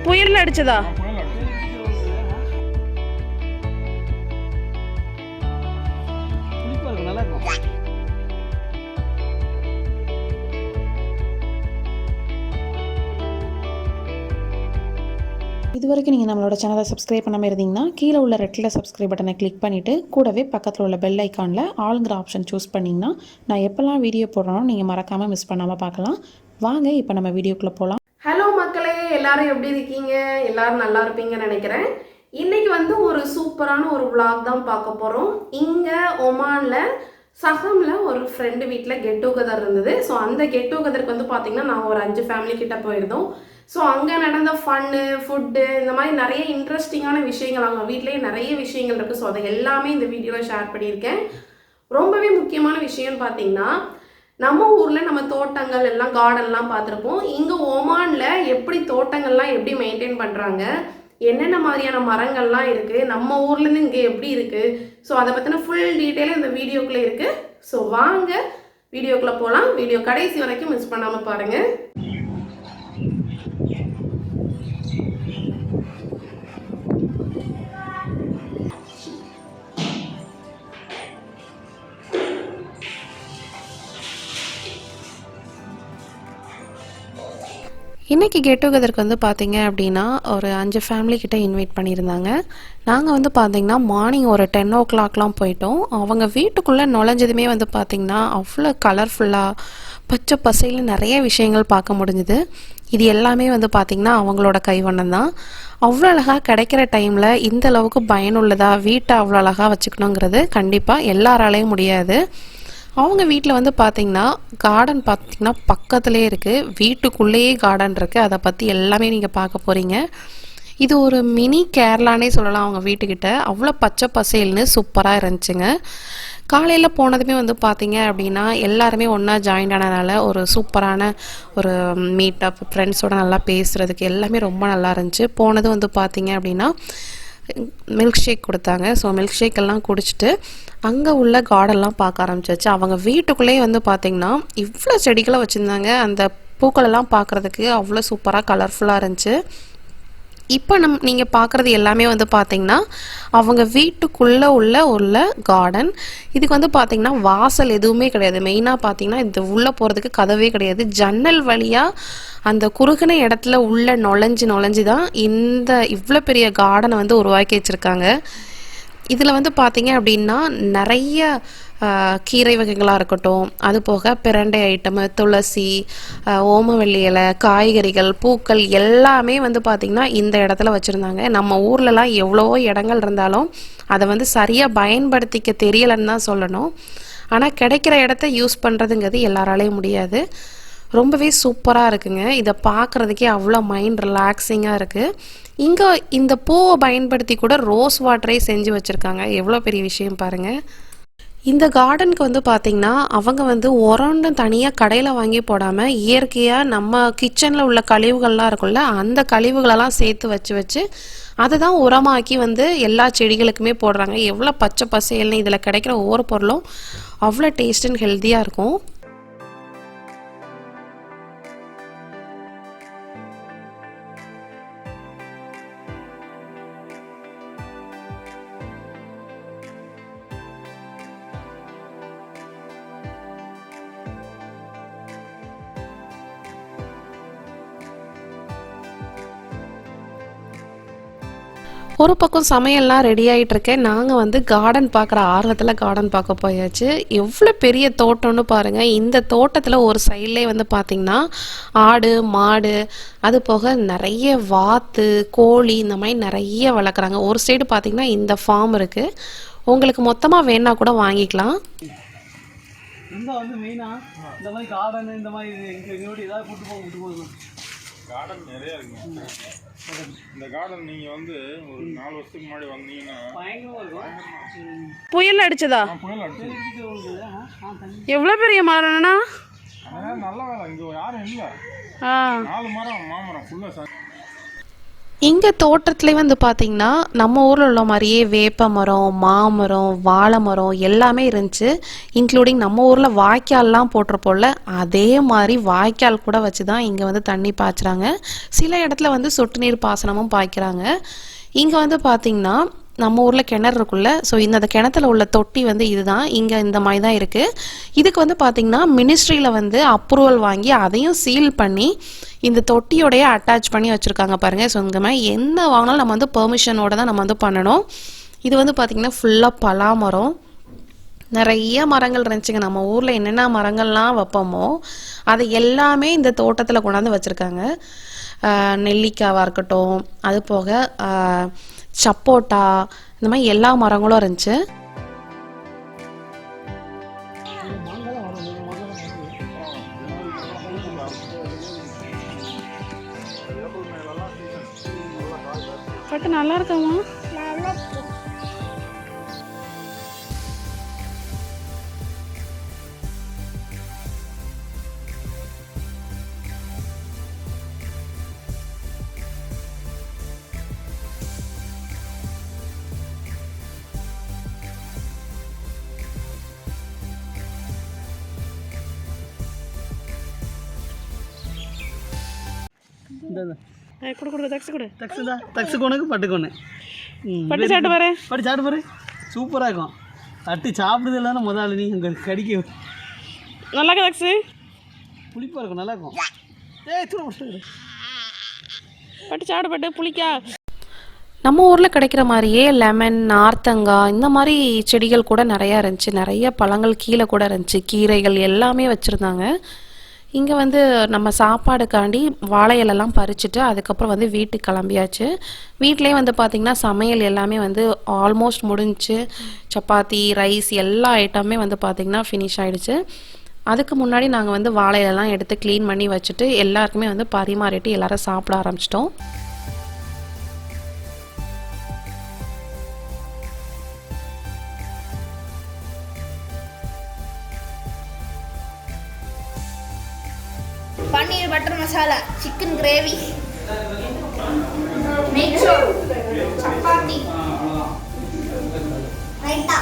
புயல் அடிச்சதா? இது வரைக்கும் நீங்கள் நம்மளோட சேனலை சப்ஸ்கிரைப் பண்ணாமல் இருந்தீங்கன்னா கீழே உள்ள ரெட்டில் சப்ஸ்கிரைப் பட்டனை கிளிக் பண்ணிவிட்டு கூடவே பக்கத்தில் உள்ள பெல் ஐக்கானில் ஆளுங்கிற ஆப்ஷன் சூஸ் பண்ணிங்கன்னா நான் எப்போல்லாம் வீடியோ போடுறோம் நீங்கள் மறக்காமல் மிஸ் பண்ணாமல் பார்க்கலாம். வாங்க இப்போ நம்ம வீடியோக்குள்ளே போகலாம். ஹலோ மக்களே, எல்லாரும் எப்படி இருக்கீங்க? எல்லாரும் நல்லா இருப்பீங்கன்னு நினைக்கிறேன். இன்னைக்கு வந்து ஒரு சூப்பரான ஒரு vlog தான் பார்க்க போகிறோம். இங்கே ஒமானில் சகம்ல ஒரு ஃப்ரெண்டு வீட்டில் கெட் டுகெதர் இருந்தது. ஸோ அந்த கெட் டுகெதருக்கு வந்து பார்த்திங்கன்னா நாங்கள் ஒரு 5 ஃபேமிலி கிட்ட போயிருந்தோம். ஸோ அங்கே நடந்த ஃபன்னு, ஃபுட்டு, இந்த மாதிரி நிறைய இன்ட்ரெஸ்டிங்கான விஷயங்கள், அவங்க வீட்லேயே நிறைய விஷயங்கள் இருக்குது. ஸோ அதை எல்லாமே இந்த வீடியோவில் ஷேர் பண்ணியிருக்கேன். ரொம்பவே முக்கியமான விஷயம்னு பார்த்தீங்கன்னா, நம்ம ஊரில் நம்ம தோட்டங்கள் எல்லாம் கார்டன்லாம் பார்த்துருப்போம். இங்கே ஒமானில் எப்படி தோட்டங்கள்லாம் எப்படி மெயின்டைன் பண்ணுறாங்க, என்னென்ன மாதிரியான மரங்கள்லாம் இருக்குது, நம்ம ஊர்லேருந்து இங்கே எப்படி இருக்குது, ஸோ அதை பற்றின ஃபுல் டீட்டெயிலும் இந்த வீடியோக்குள்ளே இருக்குது. ஸோ வாங்க வீடியோக்குள்ளே போகலாம். வீடியோ கடைசி வரைக்கும் மிஸ் பண்ணாமல் பாருங்கள். இன்றைக்கி கெட் டுகெதருக்கு வந்து பார்த்திங்க அப்படின்னா ஒரு 5 ஃபேமிலி கிட்ட இன்வைட் பண்ணியிருந்தாங்க. நாங்கள் வந்து பார்த்திங்கன்னா மார்னிங் ஒரு 10 o'clockலாம் போயிட்டோம். அவங்க வீட்டுக்குள்ளே நுழைஞ்சதுமே வந்து பார்த்திங்கன்னா அவ்வளோ கலர்ஃபுல்லாக பச்சை பசையில் நிறைய விஷயங்கள் பார்க்க முடிஞ்சுது. இது எல்லாமே வந்து பார்த்திங்கன்னா அவங்களோட கைவண்ணம் தான். அவ்வளோ அழகாக கிடைக்கிற டைமில் இந்த அளவுக்கு பயனுள்ளதாக வீட்டை அவ்வளோ அழகாக வச்சுக்கணுங்கிறது கண்டிப்பாக எல்லாராலையும் முடியாது. அவங்க வீட்டில் வந்து பார்த்திங்கன்னா கார்டன் பார்த்திங்கன்னா பக்கத்துலேயே இருக்குது, வீட்டுக்குள்ளேயே கார்டன் இருக்குது. அதை பற்றி எல்லாமே நீங்கள் பார்க்க போகிறீங்க. இது ஒரு மினி கேரளானே சொல்லலாம். அவங்க வீட்டுக்கிட்ட அவ்வளோ பச்சை பசேல்னு சூப்பராக இருந்துச்சுங்க. காலையில் போனதுமே வந்து பார்த்திங்க அப்படின்னா எல்லாருமே ஒன்றா ஜாயின் ஆனதுனால ஒரு சூப்பரான ஒரு மீட்டப், ஃப்ரெண்ட்ஸோட நல்லா பேசுகிறதுக்கு எல்லாமே ரொம்ப நல்லா இருந்துச்சு. போனது வந்து பார்த்திங்க அப்படின்னா மில்க் ஷேக் கொடுத்தாங்க. ஸோ மில்க் ஷேக் எல்லாம் குடிச்சிட்டு அங்கே உள்ள கார்டன்லாம் பார்க்க ஆரம்பிச்சாச்சு. அவங்க வீட்டுக்குள்ளேயே வந்து பார்த்திங்கன்னா இவ்வளோ செடிகளை வச்சுருந்தாங்க. அந்த பூக்களெல்லாம் பார்க்குறதுக்கு அவ்வளோ சூப்பராக கலர்ஃபுல்லாக இருந்துச்சு. இப்போ நீங்கள் பார்க்குறது எல்லாமே வந்து பார்த்திங்கன்னா அவங்க வீட்டுக்குள்ளே உள்ள கார்டன். இதுக்கு வந்து பார்த்திங்கன்னா வாசல் எதுவுமே கிடையாது. மெயினாக பார்த்திங்கன்னா இது உள்ளே போகிறதுக்கு கதவே கிடையாது. ஜன்னல் வழியாக அந்த குறுகின இடத்துல உள்ள நுழைஞ்சு தான் இந்த இவ்வளோ பெரிய கார்டனை வந்து உருவாக்கி வச்சுருக்காங்க. இதில் வந்து பார்த்திங்க அப்படின்னா நிறைய கீரை வகைகளாக இருக்கட்டும், அது போக பிரண்டை ஐட்டமு, துளசி, ஓமவல்லி இலை, காய்கறிகள், பூக்கள் எல்லாமே வந்து பார்த்திங்கன்னா இந்த இடத்துல வச்சுருந்தாங்க. நம்ம ஊர்லலாம் எவ்வளவோ இடங்கள் இருந்தாலும் அதை வந்து சரியாக பயன்படுத்திக்க தெரியலைன்னு தான் சொல்லணும். ஆனால் கிடைக்கிற இடத்த யூஸ் பண்ணுறதுங்கிறது எல்லாராலையும் முடியாது. ரொம்பவே சூப்பராக இருக்குங்க. இதை பார்க்குறதுக்கே அவ்வளோ மைண்ட் ரிலாக்ஸிங்காக இருக்குது. இங்கே இந்த பூவை பயன்படுத்தி கூட ரோஸ் வாட்டரே செஞ்சு வச்சுருக்காங்க. எவ்வளோ பெரிய விஷயம் பாருங்கள். இந்த கார்டனுக்கு வந்து பார்த்திங்கன்னா அவங்க வந்து உரண்டு தனியாக கடையில் வாங்கி போடாமல் இயற்கையாக நம்ம கிச்சனில் உள்ள கழிவுகள்லாம் இருக்குல்ல, அந்த கழிவுகளெல்லாம் சேர்த்து வச்சு அதை தான் உரமாக்கி வந்து எல்லா செடிகளுக்குமே போடுறாங்க. எவ்வளோ பச்சை பசேல்னு இதில் கிடைக்கிற ஒவ்வொரு பொருளும் அவ்வளோ டேஸ்ட் அண்ட் ஹெல்த்தியாக இருக்கும். ஒரு பக்கம் சமையல்லாம் ரெடி ஆகிட்டு இருக்கேன். நாங்கள் வந்து கார்டன் பார்க்குற ஆர்வத்தில் கார்டன் பார்க்க போயாச்சு. எவ்வளோ பெரிய தோட்டம்னு பாருங்கள். இந்த தோட்டத்தில் ஒரு சைட்லேயே வந்து பார்த்திங்கன்னா ஆடு, மாடு, அது போக நிறைய வாத்து, கோழி, இந்த மாதிரி நிறைய வளர்க்குறாங்க. ஒரு சைடு பார்த்திங்கன்னா இந்த ஃபார்ம் இருக்குது. உங்களுக்கு மொத்தமாக வேணா கூட வாங்கிக்கலாம். இந்த வந்து மெயினாக இந்த மாதிரி கார்டன், இந்த மாதிரி எங்களோட ஏதாவது கூட்டு போகுது. கார்டன் நிறைய இருக்குங்க. இந்த கார்டன் நீங்கள் வந்து ஒரு 4 வருஷத்துக்கு முன்னாடி வந்தீங்கன்னா பயங்கரமாக இருக்கும். புயல் அடிச்சதா? புயல் அடிச்சு எவ்வளோ பெரிய மரம்னா? அதனால் நல்ல வேலை. இங்கே யாரும் இல்லை. 4 மரம், மாமரம் ஃபுல்லாக. இங்கே தோட்டத்துலேயே வந்து பார்த்திங்கன்னா நம்ம ஊரில் உள்ள மாதிரியே வேப்ப மரம், மாமரம், வாழை மரம் எல்லாமே இருந்துச்சு. இன்க்ளூடிங் நம்ம ஊரில் வாய்க்கால்லாம் போட்டிருப்போம்ல, அதே மாதிரி வாய்க்கால் கூட வச்சு தான் இங்கே வந்து தண்ணி பாய்ச்சுறாங்க. சில இடத்துல வந்து சொட்டு நீர் பாசனமும் பாய்க்கிறாங்க. இங்கே வந்து பார்த்திங்கன்னா நம்ம ஊரில் கிணறு இருக்குல்ல, ஸோ இந்த கிணத்துல உள்ள தொட்டி வந்து இதுதான். இங்கே இந்த மாதிரி தான் இருக்குது. இதுக்கு வந்து பார்த்திங்கன்னா மினிஸ்ட்ரியில் வந்து அப்ரூவல் வாங்கி அதையும் சீல் பண்ணி இந்த தொட்டியோடைய அட்டாச் பண்ணி வச்சுருக்காங்க பாருங்கள். ஸோ இந்த மாதிரி என்ன வாங்கினாலும் நம்ம வந்து பெர்மிஷனோட தான் நம்ம வந்து பண்ணணும். இது வந்து பார்த்திங்கன்னா ஃபுல்லாக பலாமரம், நிறைய மரங்கள் இருந்துச்சுங்க. நம்ம ஊரில் என்னென்ன மரங்கள்லாம் வைப்போமோ அதை எல்லாமே இந்த தோட்டத்தில் கொண்டாந்து வச்சுருக்காங்க. நெல்லிக்காவாக இருக்கட்டும், அது போக சப்போட்டா, இந்த மாதிரி எல்லா மரங்களும் இருந்துச்சு. பட்டு நல்லா இருக்காமா? தக்ஸுக்கு பட்டுக்கு ஒன்று பட்டு சாப்பிட்டு பாரு. பட்டு சாப்பிட்டு பாரு, சூப்பராக இருக்கும். தட்டி சாப்பிடுறது இல்லைன்னா முதல்ல நீ அங்கே கடிக்க நல்லா இருக்கு தக்ஸு, புளிப்பாக இருக்கும், நல்லா இருக்கும். பட்டு சாப்பிடு பட்டு, புளிக்கா. நம்ம ஊரில் கிடைக்கிற மாதிரியே லெமன், நார்த்தங்காய் இந்த மாதிரி செடிகள் கூட நிறையா இருந்துச்சு. நிறைய பழங்கள் கீழே கூட இருந்துச்சு. கீரைகள் எல்லாமே வச்சுருந்தாங்க. இங்கே வந்து நம்ம சாப்பாடுக்காண்டி வாழை இலெல்லாம் பறிச்சுட்டு அதுக்கப்புறம் வந்து வீட்டுக்கு கிளம்பியாச்சு. வீட்டிலே வந்து பார்த்திங்கன்னா சமையல் எல்லாமே வந்து ஆல்மோஸ்ட் முடிஞ்சிச்சு. சப்பாத்தி, ரைஸ் எல்லா ஐட்டமே வந்து பார்த்திங்கன்னா ஃபினிஷ் ஆகிடுச்சு. அதுக்கு முன்னாடி நாங்கள் வந்து வாழை இலெல்லாம் எடுத்து க்ளீன் பண்ணி வச்சுட்டு எல்லாருக்குமே வந்து பரிமாறிட்டு எல்லோரும் சாப்பிட ஆரம்பிச்சிட்டோம். Paneer butter masala, chicken gravy, நெய்ச்சோறு, சப்பாத்தி, ரைத்தா,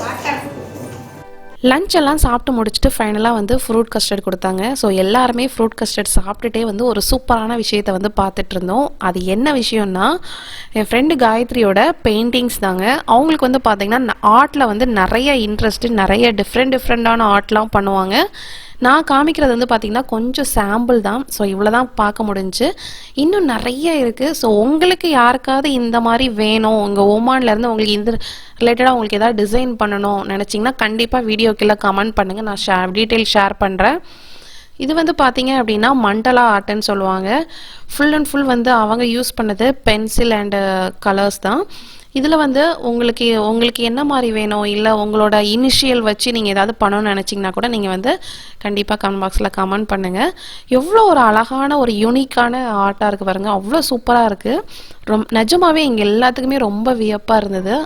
வாட்டர். லஞ்ச் எல்லாம் சாப்பிட்டு முடிச்சுட்டு ஃபைனலாக வந்து ஃப்ரூட் கஸ்டர்ட் கொடுத்தாங்க. ஸோ எல்லாருமே ஃப்ரூட் கஸ்டர்ட் சாப்பிட்டுட்டே வந்து ஒரு சூப்பரான விஷயத்தை வந்து பார்த்துட்டு இருந்தோம். அது என்ன விஷயம்னா, என் ஃப்ரெண்டு காயத்ரியோட பெயிண்டிங்ஸ் தாங்க. அவங்களுக்கு வந்து பார்த்திங்கன்னா ஆர்ட்டில் வந்து நிறைய இன்ட்ரெஸ்ட்டு, நிறைய டிஃப்ரெண்டான ஆர்ட்லாம் பண்ணுவாங்க. நான் காமிக்கிறது வந்து பார்த்திங்கன்னா கொஞ்சம் சாம்பிள் தான். ஸோ இவ்வளோ தான் பார்க்க முடிஞ்சு. இன்னும் நிறைய இருக்குது. ஸோ உங்களுக்கு யாருக்காவது இந்த மாதிரி வேணும், உங்கள் ஓமான்லேருந்து உங்களுக்கு இந்த ரிலேட்டடாக உங்களுக்கு எதாவது டிசைன் பண்ணணும் நினச்சிங்கன்னா கண்டிப்பாக வீடியோ கீழே கமெண்ட் பண்ணுங்கள். நான் டீட்டெயில் ஷேர் பண்ணுறேன். இது வந்து பார்த்தீங்க அப்படின்னா மண்டலா ஆர்ட்னு சொல்லுவாங்க. ஃபுல் அண்ட் ஃபுல் வந்து அவங்க யூஸ் பண்ணது பென்சில் அண்டு கலர்ஸ் தான். இதில் வந்து உங்களுக்கு என்ன மாதிரி வேணும், இல்லை உங்களோட இனிஷியல் வச்சு நீங்கள் ஏதாவது பண்ணணும்னு நினச்சிங்கன்னா கூட நீங்கள் வந்து கண்டிப்பாக கமெண்ட் பாக்ஸில் கமெண்ட் பண்ணுங்கள். எவ்வளோ ஒரு அழகான ஒரு யூனிக்கான ஆர்ட்டாக இருக்குது பாருங்கள், அவ்வளோ சூப்பராக இருக்குது. நிஜமாகவே இங்கே எல்லாத்துக்குமே ரொம்ப வியப்பாக இருந்தது.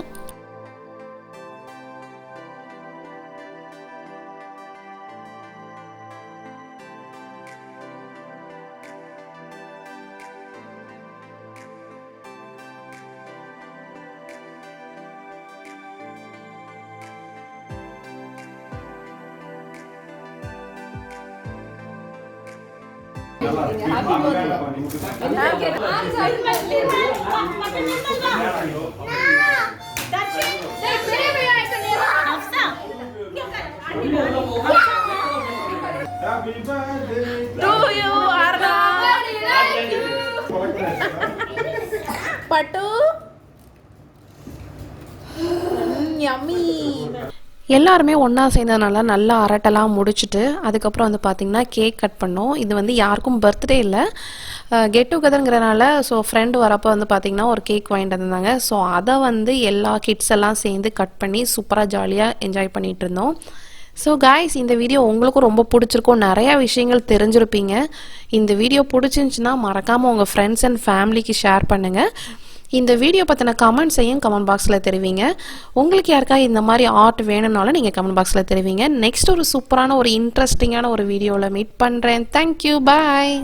பட்டு யம்மி. எல்லாருமே ஒன்றா சேர்ந்ததுனால நல்லா அரட்டெல்லாம் முடிச்சுட்டு அதுக்கப்புறம் வந்து பார்த்திங்கன்னா கேக் கட் பண்ணோம். இது வந்து யாருக்கும் பர்த்டே இல்லை, கெட் டுகெதருங்கிறனால. ஸோ ஃப்ரெண்டு வரப்போ வந்து பார்த்திங்கன்னா ஒரு கேக் வாங்கிட்டு வந்திருந்தாங்க. ஸோ அதை வந்து எல்லா கிட்ஸ் எல்லாம் சேர்ந்து கட் பண்ணி சூப்பராக ஜாலியாக என்ஜாய் பண்ணிகிட்டு இருந்தோம். ஸோ காய்ஸ், இந்த வீடியோ உங்களுக்கும் ரொம்ப பிடிச்சிருக்கும், நிறையா விஷயங்கள் தெரிஞ்சிருப்பீங்க. இந்த வீடியோ பிடிச்சிருந்துச்சுன்னா மறக்காமல் உங்கள் ஃப்ரெண்ட்ஸ் அண்ட் ஃபேமிலிக்கு ஷேர் பண்ணுங்கள். இந்த வீடியோ பற்றின கமெண்ட்ஸையும் கமெண்ட் பாக்ஸில் தெரிவிங்க. உங்களுக்கு யாருக்கா இந்த மாதிரி ஆர்ட் வேணும்னாலும் நீங்கள் கமெண்ட் பாக்ஸில் தெரிவிங்க. நெக்ஸ்ட் ஒரு சூப்பரான ஒரு இன்ட்ரெஸ்டிங்கான ஒரு வீடியோவில் மீட் பண்ணுறேன். தேங்க்யூ, பாய்.